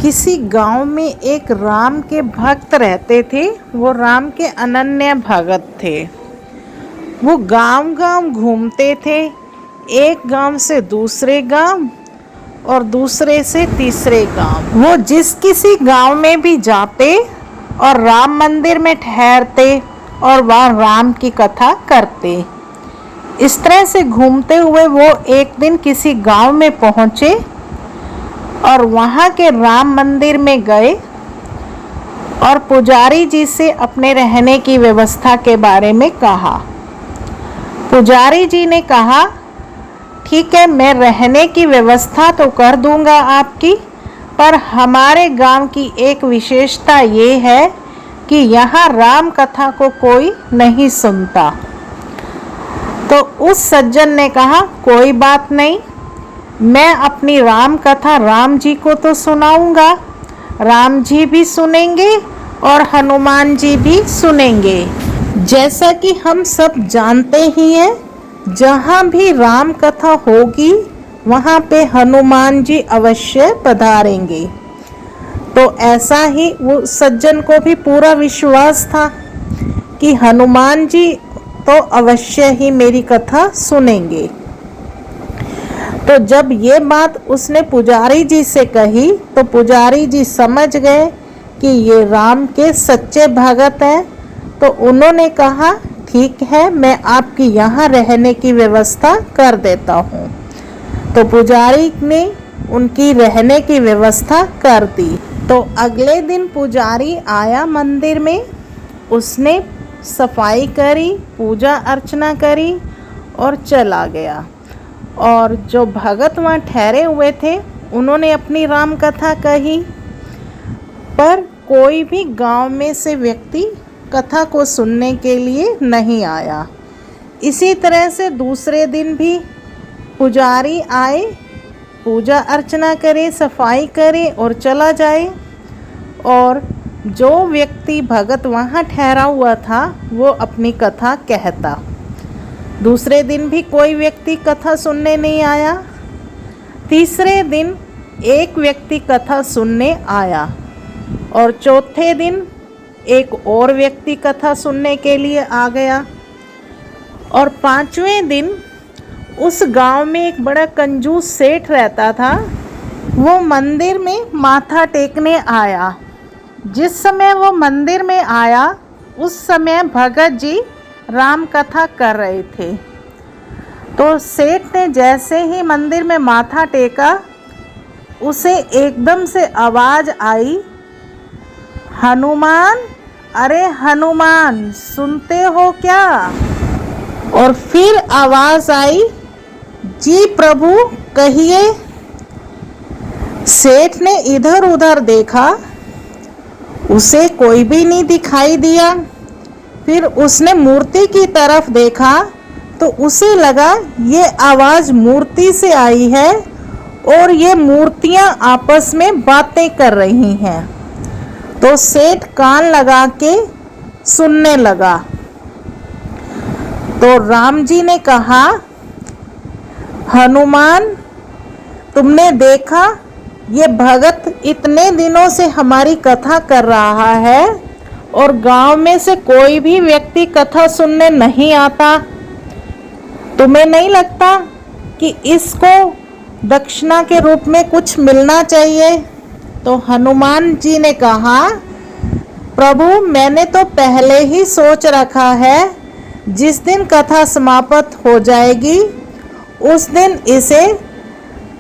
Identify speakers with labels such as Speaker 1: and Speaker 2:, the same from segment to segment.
Speaker 1: किसी गांव में एक राम के भक्त रहते थे। वो राम के अनन्य भगत थे। वो गांव-गांव घूमते थे, एक गांव से दूसरे गांव और दूसरे से तीसरे गांव। वो जिस किसी गांव में भी जाते और राम मंदिर में ठहरते और वहाँ राम की कथा करते। इस तरह से घूमते हुए वो एक दिन किसी गांव में पहुँचे और वहाँ के राम मंदिर में गए और पुजारी जी से अपने रहने की व्यवस्था के बारे में कहा। पुजारी जी ने कहा, ठीक है, मैं रहने की व्यवस्था तो कर दूंगा आपकी, पर हमारे गांव की एक विशेषता ये है कि यहाँ राम कथा को कोई नहीं सुनता। तो उस सज्जन ने कहा, कोई बात नहीं, मैं अपनी राम कथा राम जी को तो सुनाऊंगा, राम जी भी सुनेंगे और हनुमान जी भी सुनेंगे। जैसा कि हम सब जानते ही हैं, जहाँ भी राम कथा होगी वहाँ पे हनुमान जी अवश्य पधारेंगे। तो ऐसा ही वो सज्जन को भी पूरा विश्वास था कि हनुमान जी तो अवश्य ही मेरी कथा सुनेंगे। तो जब ये बात उसने पुजारी जी से कही तो पुजारी जी समझ गए कि ये राम के सच्चे भगत हैं। तो उन्होंने कहा, ठीक है, मैं आपकी यहाँ रहने की व्यवस्था कर देता हूँ। तो पुजारी ने उनकी रहने की व्यवस्था कर दी। तो अगले दिन पुजारी आया मंदिर में, उसने सफाई करी, पूजा अर्चना करी और चला गया। और जो भगत वहाँ ठहरे हुए थे उन्होंने अपनी राम कथा कही, पर कोई भी गांव में से व्यक्ति कथा को सुनने के लिए नहीं आया। इसी तरह से दूसरे दिन भी पुजारी आए, पूजा अर्चना करे, सफाई करे और चला जाए। और जो व्यक्ति भगत वहाँ ठहरा हुआ था वो अपनी कथा कहता। दूसरे दिन भी कोई व्यक्ति कथा सुनने नहीं आया। तीसरे दिन एक व्यक्ति कथा सुनने आया और चौथे दिन एक और व्यक्ति कथा सुनने के लिए आ गया। और पांचवें दिन उस गांव में एक बड़ा कंजूस सेठ रहता था। वो मंदिर में माथा टेकने आया। जिस समय वो मंदिर में आया उस समय भगत जी राम कथा कर रहे थे। तो सेठ ने जैसे ही मंदिर में माथा टेका, उसे एकदम से आवाज़ आई, हनुमान, अरे हनुमान, सुनते हो क्या? और फिर आवाज़ आई, जी प्रभु, कहिए। सेठ ने इधर उधर देखा, उसे कोई भी नहीं दिखाई दिया। फिर उसने मूर्ति की तरफ देखा तो उसे लगा ये आवाज़ मूर्ति से आई है और ये मूर्तियां आपस में बातें कर रही हैं। तो सेठ कान लगा के सुनने लगा। तो राम जी ने कहा, हनुमान, तुमने देखा ये भगत इतने दिनों से हमारी कथा कर रहा है और गांव में से कोई भी व्यक्ति कथा सुनने नहीं आता। तुम्हें नहीं लगता कि इसको दक्षिणा के रूप में कुछ मिलना चाहिए? तो हनुमान जी ने कहा, प्रभु, मैंने तो पहले ही सोच रखा है, जिस दिन कथा समाप्त हो जाएगी उस दिन इसे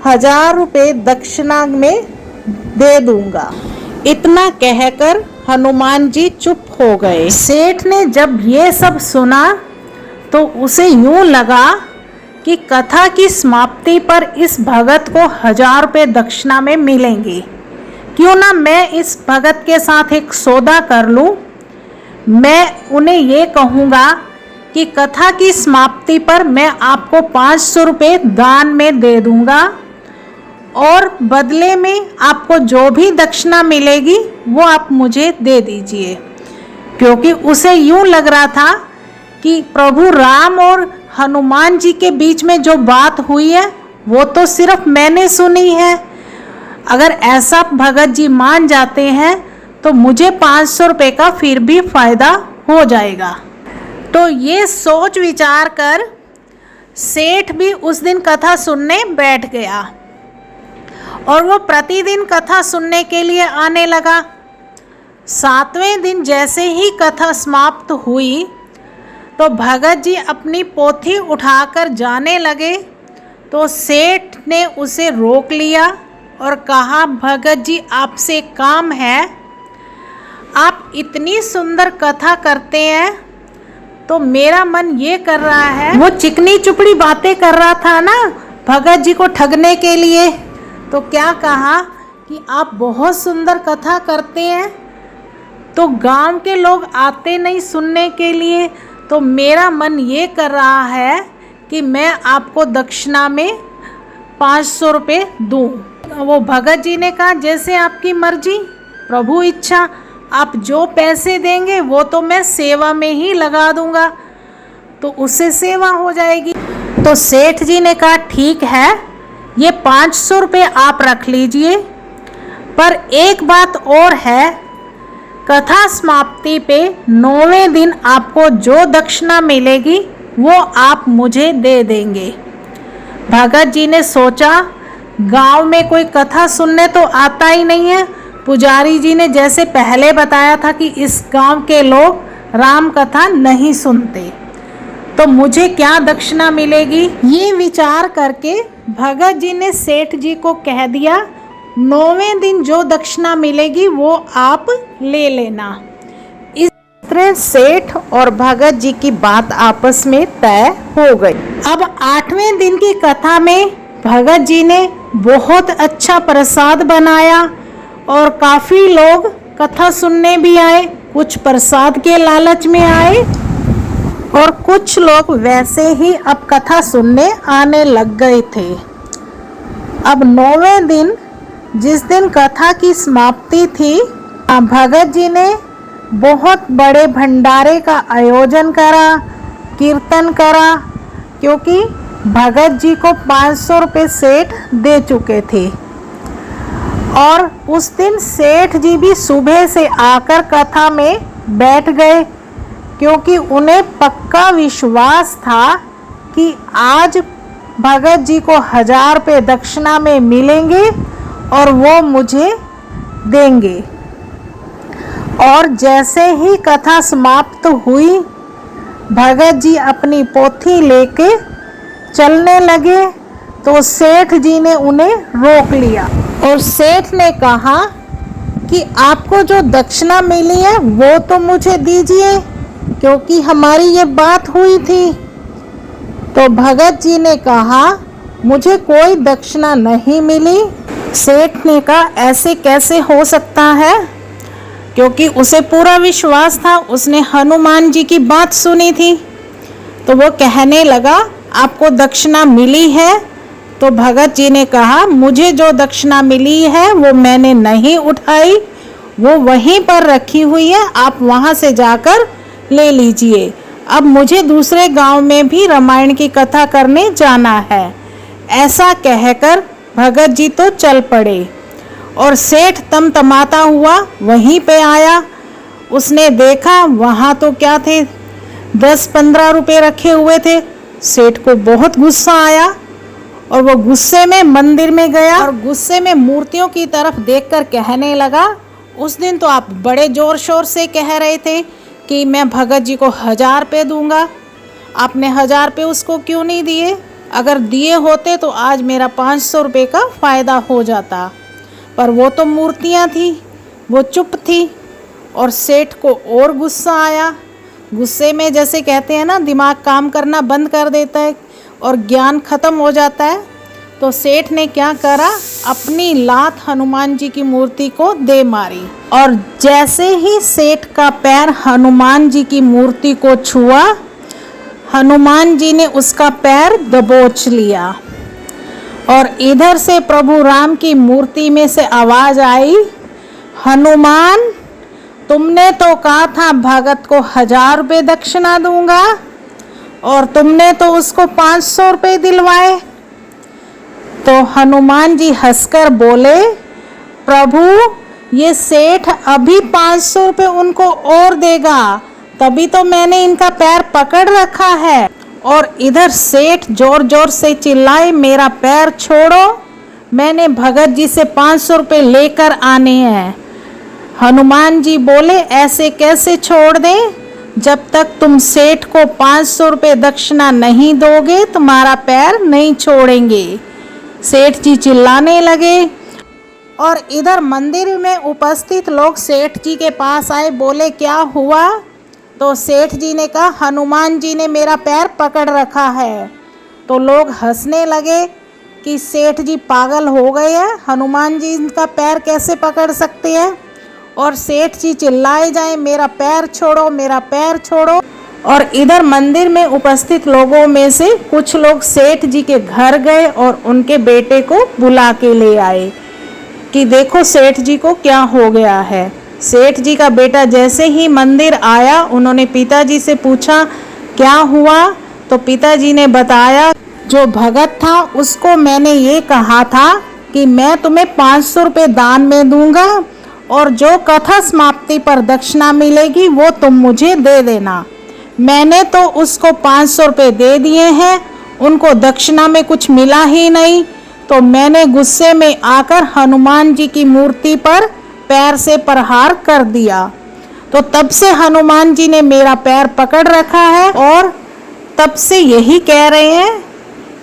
Speaker 1: 1000 रुपये दक्षिणा में दे दूंगा। इतना कहकर हनुमान जी चुप हो गए। सेठ ने जब ये सब सुना तो उसे यूं लगा कि कथा की समाप्ति पर इस भगत को 1000 रुपये दक्षिणा में मिलेंगे। क्यों ना मैं इस भगत के साथ एक सौदा कर लूं। मैं उन्हें ये कहूँगा कि कथा की समाप्ति पर मैं आपको 500 रुपये दान में दे दूंगा और बदले में आपको जो भी दक्षिणा मिलेगी वो आप मुझे दे दीजिए। क्योंकि उसे यूं लग रहा था कि प्रभु राम और हनुमान जी के बीच में जो बात हुई है वो तो सिर्फ मैंने सुनी है, अगर ऐसा भगत जी मान जाते हैं तो मुझे 500 रुपये का फिर भी फायदा हो जाएगा। तो ये सोच विचार कर सेठ भी उस दिन कथा सुनने बैठ गया और वो प्रतिदिन कथा सुनने के लिए आने लगा। 7वें दिन जैसे ही कथा समाप्त हुई तो भगत जी अपनी पोथी उठाकर जाने लगे तो सेठ ने उसे रोक लिया और कहा, भगत जी आपसे काम है, आप इतनी सुंदर कथा करते हैं तो मेरा मन ये कर रहा है। वो चिकनी चुपड़ी बातें कर रहा था ना भगत जी को ठगने के लिए, तो क्या कहा कि आप बहुत सुंदर कथा करते हैं तो गांव के लोग आते नहीं सुनने के लिए, तो मेरा मन ये कर रहा है कि मैं आपको दक्षिणा में 500 रुपये दूँ। वो भगत जी ने कहा, जैसे आपकी मर्जी, प्रभु इच्छा, आप जो पैसे देंगे वो तो मैं सेवा में ही लगा दूंगा, तो उससे सेवा हो जाएगी। तो सेठ जी ने कहा, ठीक है, ये 500 रुपये आप रख लीजिए, पर एक बात और है, कथा समाप्ति पे 9वें दिन आपको जो दक्षिणा मिलेगी वो आप मुझे दे देंगे। भगत जी ने सोचा, गांव में कोई कथा सुनने तो आता ही नहीं है। पुजारी जी ने जैसे पहले बताया था कि इस गांव के लोग राम कथा नहीं सुनते, तो मुझे क्या दक्षिणा मिलेगी। ये विचार करके भगत जी ने सेठ जी को कह दिया, 9वें दिन जो दक्षिणा मिलेगी वो आप ले लेना। इस तरह सेठ और भगत जी की बात आपस में तय हो गई। अब 8वें दिन की कथा में भगत जी ने बहुत अच्छा प्रसाद बनाया और काफ़ी लोग कथा सुनने भी आए। कुछ प्रसाद के लालच में आए और कुछ लोग वैसे ही अब कथा सुनने आने लग गए थे। अब 9वें दिन, जिस दिन कथा की समाप्ति थी, भगत जी ने बहुत बड़े भंडारे का आयोजन करा, कीर्तन करा, क्योंकि भगत जी को 500 रुपये सेठ दे चुके थे। और उस दिन सेठ जी भी सुबह से आकर कथा में बैठ गए, क्योंकि उन्हें पक्का विश्वास था कि आज भगत जी को 1000 रुपये दक्षिणा में मिलेंगे और वो मुझे देंगे। और जैसे ही कथा समाप्त हुई, भगत जी अपनी पोथी लेके चलने लगे तो सेठ जी ने उन्हें रोक लिया और सेठ ने कहा कि आपको जो दक्षिणा मिली है वो तो मुझे दीजिए, क्योंकि हमारी ये बात हुई थी। तो भगत जी ने कहा, मुझे कोई दक्षिणा नहीं मिली। सेठ ने कहा, ऐसे कैसे हो सकता है, क्योंकि उसे पूरा विश्वास था, उसने हनुमान जी की बात सुनी थी। तो वो कहने लगा, आपको दक्षिणा मिली है। तो भगत जी ने कहा, मुझे जो दक्षिणा मिली है वो मैंने नहीं उठाई, वो वहीं पर रखी हुई है, आप वहाँ से जाकर ले लीजिए। अब मुझे दूसरे गांव में भी रामायण की कथा करने जाना है। ऐसा कहकर भगत जी तो चल पड़े और सेठ तमतमाता हुआ वहीं पे आया। उसने देखा वहाँ तो क्या थे, 10-15 रुपये रखे हुए थे। सेठ को बहुत गुस्सा आया और वो गुस्से में मंदिर में गया और गुस्से में मूर्तियों की तरफ देखकर कहने लगा, उस दिन तो आप बड़े जोर शोर से कह रहे थे कि मैं भगत जी को 1000 रुपये दूंगा, आपने 1000 रुपये उसको क्यों नहीं दिए? अगर दिए होते तो आज मेरा 500 रुपये का फ़ायदा हो जाता। पर वो तो मूर्तियाँ थी, वो चुप थी। और सेठ को और गुस्सा आया। गुस्से में जैसे कहते हैं ना, दिमाग काम करना बंद कर देता है और ज्ञान खत्म हो जाता है। तो सेठ ने क्या करा, अपनी लात हनुमान जी की मूर्ति को दे मारी और जैसे ही सेठ का पैर हनुमान जी की मूर्ति को छुआ, हनुमान जी ने उसका पैर दबोच लिया और इधर से प्रभु राम की मूर्ति में से आवाज आई, हनुमान, तुमने तो कहा था भगत को 1000 रुपये दक्षिणा दूंगा और तुमने तो उसको 500 रुपये दिलवाए। तो हनुमान जी हंसकर बोले प्रभु ये सेठ अभी 500 रुपये उनको और देगा, तभी तो मैंने इनका पैर पकड़ रखा है। और इधर सेठ जोर जोर से चिल्लाए, मेरा पैर छोड़ो, मैंने भगत जी से 500 रुपये लेकर आने हैं। हनुमान जी बोले, ऐसे कैसे छोड़ दें, जब तक तुम सेठ को 500 रुपये दक्षिणा नहीं दोगे तुम्हारा पैर नहीं छोड़ेंगे। सेठ जी चिल्लाने लगे और इधर मंदिर में उपस्थित लोग सेठ जी के पास आए, बोले क्या हुआ? तो सेठ जी ने कहा, हनुमान जी ने मेरा पैर पकड़ रखा है। तो लोग हंसने लगे कि सेठ जी पागल हो गए हैं, हनुमान जी इनका पैर कैसे पकड़ सकते हैं। और सेठ जी चिल्लाए जाए, मेरा पैर छोड़ो, मेरा पैर छोड़ो। और इधर मंदिर में उपस्थित लोगों में से कुछ लोग सेठ जी के घर गए और उनके बेटे को बुला के ले आए कि देखो सेठ जी को क्या हो गया है। सेठ जी का बेटा जैसे ही मंदिर आया, उन्होंने पिताजी से पूछा क्या हुआ? तो पिताजी ने बताया, जो भगत था उसको मैंने ये कहा था कि मैं तुम्हें 500 रुपये दान में दूंगा और जो कथा समाप्ति पर दक्षिणा मिलेगी वो तुम मुझे दे देना। मैंने तो उसको 500 रुपये दे दिए हैं, उनको दक्षिणा में कुछ मिला ही नहीं। तो मैंने गुस्से में आकर हनुमान जी की मूर्ति पर पैर से प्रहार कर दिया। तो तब से हनुमान जी ने मेरा पैर पकड़ रखा है और तब से यही कह रहे हैं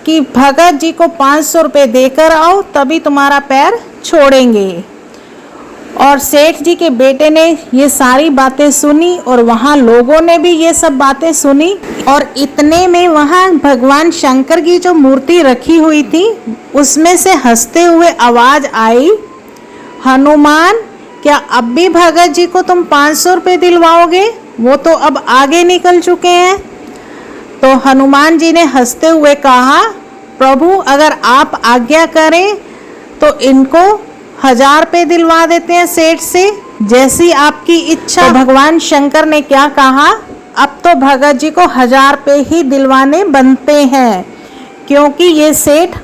Speaker 1: कि भगत जी को 500 रुपये देकर आओ तभी तुम्हारा पैर छोड़ेंगे। और सेठ जी के बेटे ने ये सारी बातें सुनी और वहाँ लोगों ने भी ये सब बातें सुनी। और इतने में वहाँ भगवान शंकर की जो मूर्ति रखी हुई थी उसमें से हंसते हुए आवाज़ आई, हनुमान क्या अब भी भगत जी को तुम 500 रुपये दिलवाओगे? वो तो अब आगे निकल चुके हैं। तो हनुमान जी ने हंसते हुए कहा, प्रभु अगर आप आज्ञा करें तो इनको 1000 रुपये दिलवा देते हैं सेठ से, जैसी आपकी इच्छा। तो भगवान शंकर ने क्या कहा, अब तो भगत जी को 1000 रुपये ही दिलवाने बनते हैं, क्योंकि ये सेठ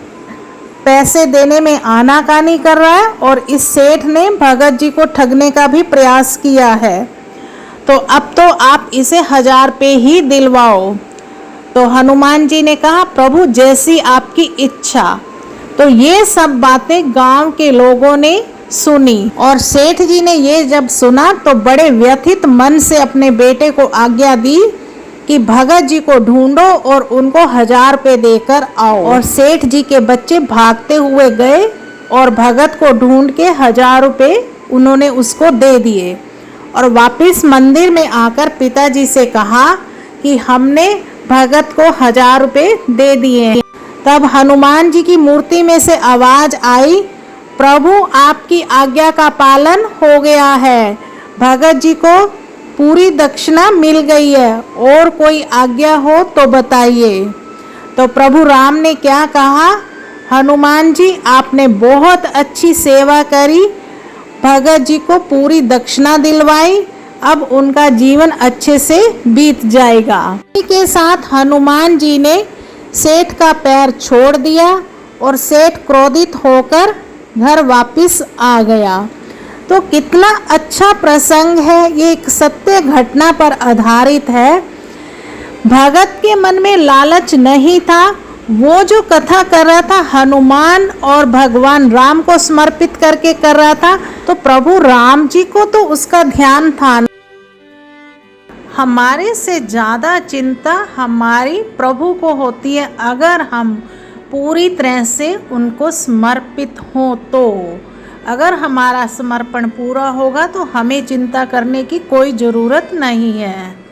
Speaker 1: पैसे देने में आनाकानी कर रहा है और इस सेठ ने भगत जी को ठगने का भी प्रयास किया है। तो अब तो आप इसे 1000 रुपये ही दिलवाओ। तो हनुमान जी ने कहा, प्रभु जैसी आपकी इच्छा। तो ये सब बातें गांव के लोगों ने सुनी और सेठ जी ने ये जब सुना तो बड़े व्यथित मन से अपने बेटे को आज्ञा दी कि भगत जी को ढूंढो और उनको 1000 रुपये देकर आओ। और सेठ जी के बच्चे भागते हुए गए और भगत को ढूंढ के 1000 रुपये उन्होंने उसको दे दिए और वापस मंदिर में आकर पिताजी से कहा कि हमने भगत को 1000 रुपये दे दिए। तब हनुमान जी की मूर्ति में से आवाज आई, प्रभु आपकी आज्ञा का पालन हो गया है, भगत जी को पूरी दक्षिणा मिल गई है, और कोई आज्ञा हो तो बताइए। तो प्रभु राम ने क्या कहा, हनुमान जी आपने बहुत अच्छी सेवा करी, भगत जी को पूरी दक्षिणा दिलवाई, अब उनका जीवन अच्छे से बीत जाएगा। इसी के साथ हनुमान जी ने सेठ का पैर छोड़ दिया और सेठ क्रोधित होकर घर वापस आ गया। तो कितना अच्छा प्रसंग है, ये एक सत्य घटना पर आधारित है। भगत के मन में लालच नहीं था, वो जो कथा कर रहा था हनुमान और भगवान राम को समर्पित करके कर रहा था, तो प्रभु राम जी को तो उसका ध्यान था। हमारे से ज़्यादा चिंता हमारी प्रभु को होती है अगर हम पूरी तरह से उनको समर्पित हों। तो अगर हमारा समर्पण पूरा होगा तो हमें चिंता करने की कोई ज़रूरत नहीं है।